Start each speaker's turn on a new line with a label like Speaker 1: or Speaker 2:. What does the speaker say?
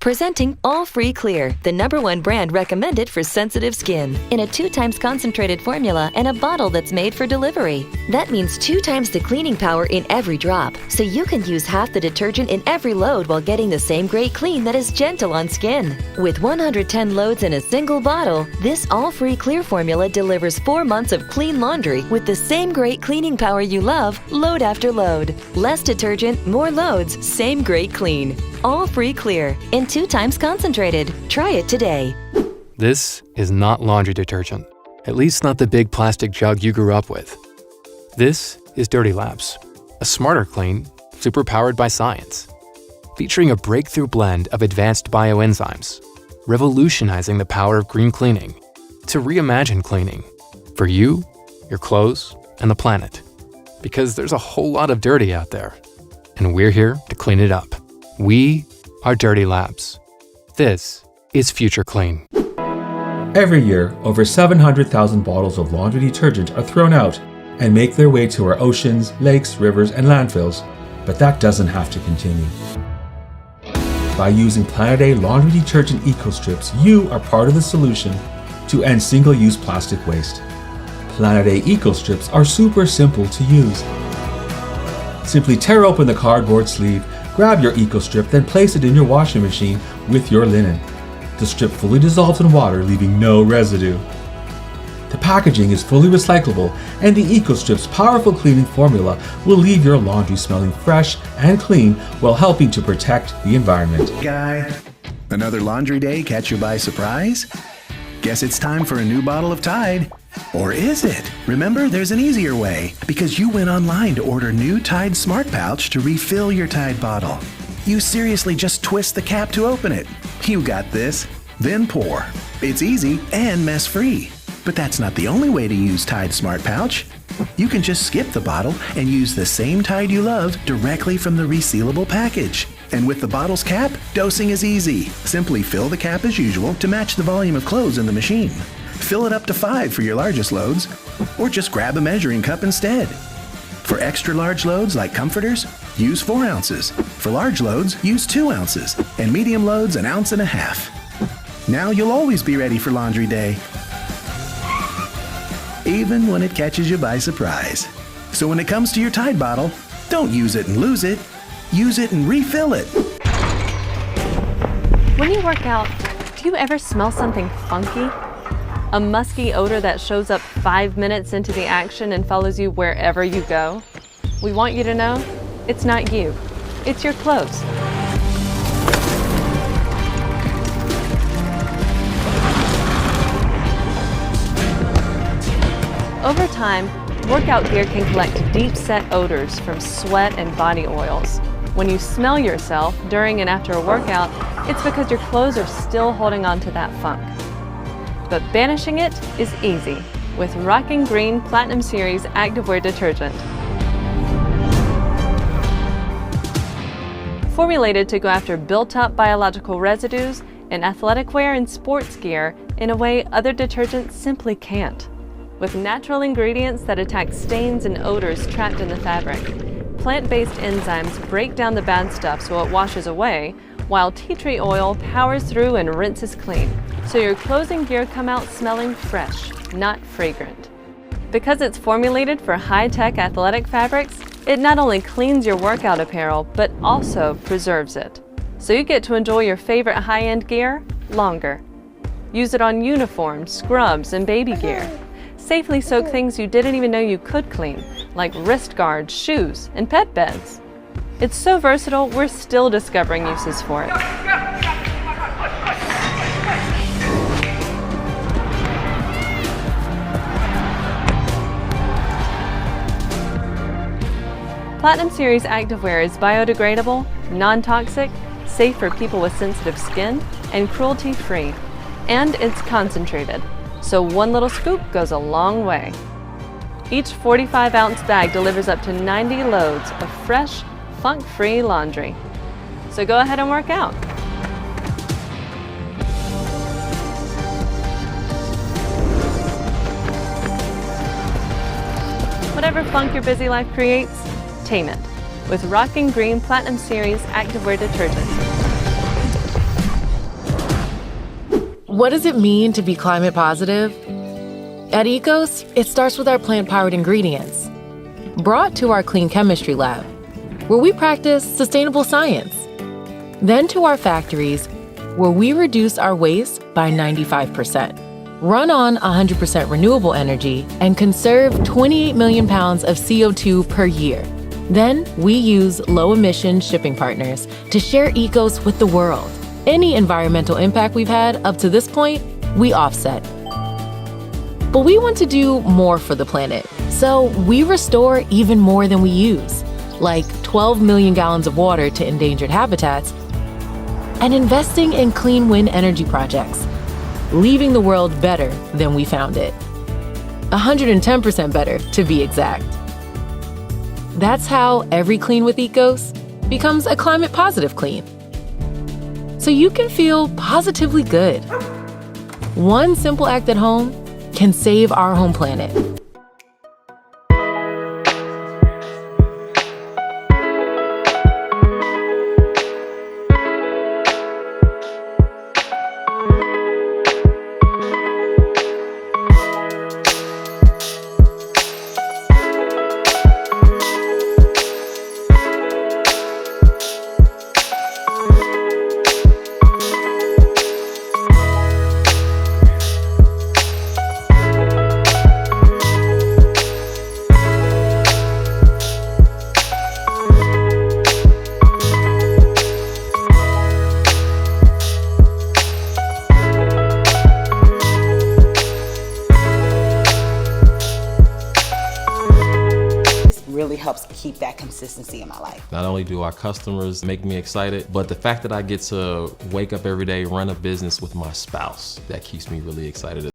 Speaker 1: Presenting All Free Clear, the #1 brand recommended for sensitive skin, in a 2 times concentrated formula and a bottle that's made for delivery. That means 2 times the cleaning power in every drop, so you can use half the detergent in every load while getting the same great clean that is gentle on skin. With 110 loads in a single bottle, this All Free Clear formula delivers 4 months of clean laundry with the same great cleaning power you love, load after load. Less detergent, more loads, same great clean. All Free Clear, in 2 times concentrated. Try it today.
Speaker 2: This is not laundry detergent, at least not the big plastic jug you grew up with. This is Dirty Labs, a smarter clean, superpowered by science, featuring a breakthrough blend of advanced bioenzymes, revolutionizing the power of green cleaning to reimagine cleaning for you, your clothes, and the planet. Because there's a whole lot of dirty out there, and we're here to clean it up. We are Dirty Labs. This is Future Clean.
Speaker 3: Every year, over 700,000 bottles of laundry detergent are thrown out and make their way to our oceans, lakes, rivers, and landfills. But that doesn't have to continue. By using Planet A laundry detergent eco-strips, you are part of the solution to end single-use plastic waste. Planet A eco-strips are super simple to use. Simply tear open the cardboard sleeve, grab your eco-strip, then place it in your washing machine with your linen. The strip fully dissolves in water, leaving no residue. The packaging is fully recyclable, and the eco-strip's powerful cleaning formula will leave your laundry smelling fresh and clean while helping to protect the environment.
Speaker 4: Guy, another laundry day catch you by surprise? Guess it's time for a new bottle of Tide. Or is it? Remember, there's an easier way, because you went online to order new Tide Smart Pouch to refill your Tide bottle. You seriously just twist the cap to open it. You got this. Then pour. It's easy and mess-free. But that's not the only way to use Tide Smart Pouch. You can just skip the bottle and use the same Tide you love directly from the resealable package. And with the bottle's cap, dosing is easy. Simply fill the cap as usual to match the volume of clothes in the machine. Fill it up to 5 for your largest loads, or just grab a measuring cup instead. For extra large loads like comforters, use 4 ounces. For large loads, use 2 ounces, and medium loads 1.5 ounces. Now you'll always be ready for laundry day, even when it catches you by surprise. So when it comes to your Tide bottle, don't use it and lose it. Use it and refill it.
Speaker 5: When you work out, do you ever smell something funky? A musky odor that shows up 5 minutes into the action and follows you wherever you go? We want you to know, it's not you, it's your clothes. Over time, workout gear can collect deep-set odors from sweat and body oils. When you smell yourself during and after a workout, it's because your clothes are still holding on to that funk. But banishing it is easy with Rockin' Green Platinum Series Activewear Detergent. Formulated to go after built-up biological residues in athletic wear and sports gear in a way other detergents simply can't. With natural ingredients that attack stains and odors trapped in the fabric, plant-based enzymes break down the bad stuff so it washes away, while tea tree oil powers through and rinses clean, so your clothes and gear come out smelling fresh, not fragrant. Because it's formulated for high-tech athletic fabrics, it not only cleans your workout apparel, but also preserves it. So you get to enjoy your favorite high-end gear longer. Use it on uniforms, scrubs, and baby gear. Safely soak things you didn't even know you could clean, like wrist guards, shoes, and pet beds. It's so versatile, we're still discovering uses for it. Platinum Series activewear is biodegradable, non-toxic, safe for people with sensitive skin, and cruelty-free. And it's concentrated, so one little scoop goes a long way. Each 45-ounce bag delivers up to 90 loads of fresh, funk-free laundry. So go ahead and work out. Whatever funk your busy life creates, tame it with Rockin' Green Platinum Series activewear detergent.
Speaker 6: What does it mean to be climate positive? At Ecos, it starts with our plant-powered ingredients, brought to our clean chemistry lab, where we practice sustainable science. Then to our factories, where we reduce our waste by 95%, run on 100% renewable energy, and conserve 28 million pounds of CO2 per year. Then we use low-emission shipping partners to share Ecos with the world. Any environmental impact we've had up to this point, we offset. But we want to do more for the planet, so we restore even more than we use, like 12 million gallons of water to endangered habitats, and investing in clean wind energy projects, leaving the world better than we found it. 110% better, to be exact. That's how every clean with Ecos becomes a climate positive clean. So you can feel positively good. One simple act at home can save our home planet.
Speaker 7: Really helps keep that consistency in my life.
Speaker 8: Not only do our customers make me excited, but the fact that I get to wake up every day, run a business with my spouse, that keeps me really excited.